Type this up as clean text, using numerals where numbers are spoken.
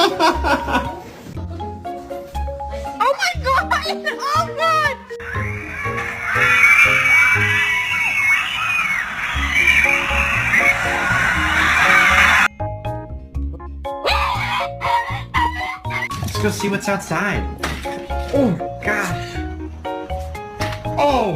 Oh my god! Oh god! Let's go see what's outside. Oh gosh. Oh